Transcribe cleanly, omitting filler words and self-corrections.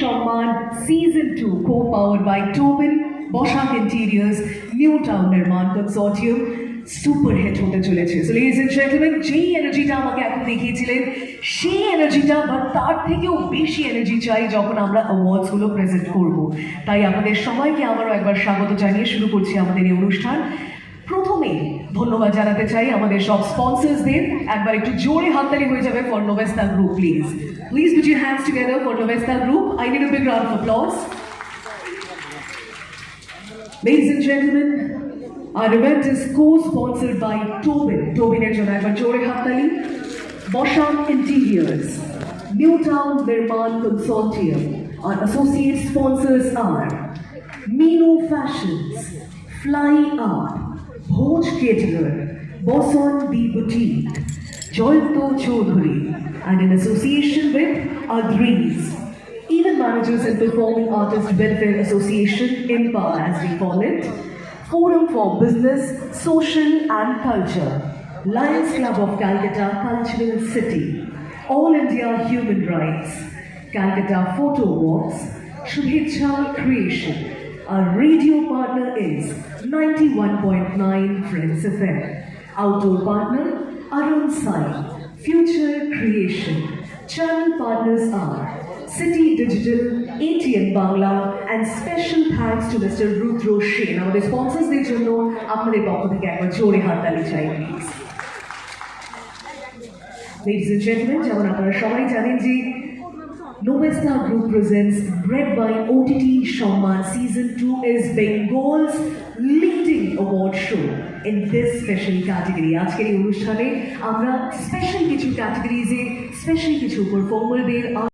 সম্মান season 2 co-powered by Tobin, Boschak Interiors, New Town Nirman Consortium super hit হতে চলেছে। So ladies and gentleman, যেই এনার্জিটা আমাকে এখন দেখিয়েছিলেন সেই এনার্জিটা বা তার থেকেও বেশি এনার্জি চাই যখন আমরা অ্যাওয়ার্ডসগুলো প্রেজেন্ট করব। তাই আমাদের সবাইকে আবারও একবার স্বাগত জানিয়ে শুরু করছি আমাদের এই অনুষ্ঠান। প্রথমে ধন্যবাদ জানাতে চাই আমাদের সব স্পন্সরসদের। একবার একটু জোরে হাততালি হয়ে যাবে for Novesta group please. Please put your hands together for Novesta Group. I need a big round of applause. Ladies and gentlemen, our event is co-sponsored by Tobin. Tobin er jonno ekbar jore hattali. Boschak Interiors, New Town Nirman Consortium. Our associate sponsors are Mino Fashions, Fly Up, Bhoj Caterer, Boson B Boutique, Joyto Chaudhary, and in association with Adrees, Event Managers and Performing Artists Welfare Association, IMPA as we call it, Forum for Business, Social and Culture, Lions Club of Calcutta Cultural City, All India Human Rights, Calcutta Photo Walks, Shubhecha Creation. Our radio partner is 91.9 Friends FM. Outdoor partner Arun Sai. Future Creation. Channel partners are City Digital, ATM Bangla, and special thanks to Mr. Rudro Shane. Our sponsors der jonno apnader pokho theke ekbar jore hattali chai please. Ladies and gentlemen, যেমন আপনারা সবাই জানেন যে Novesta Group presents Bred by OTT Shamman Season 2 is Bengal's leading award show in this special category. আজকের এই অনুষ্ঠানে আমরা special কিছু ক্যাটাগরিজে স্পেশাল কিছু পারফর্মারদের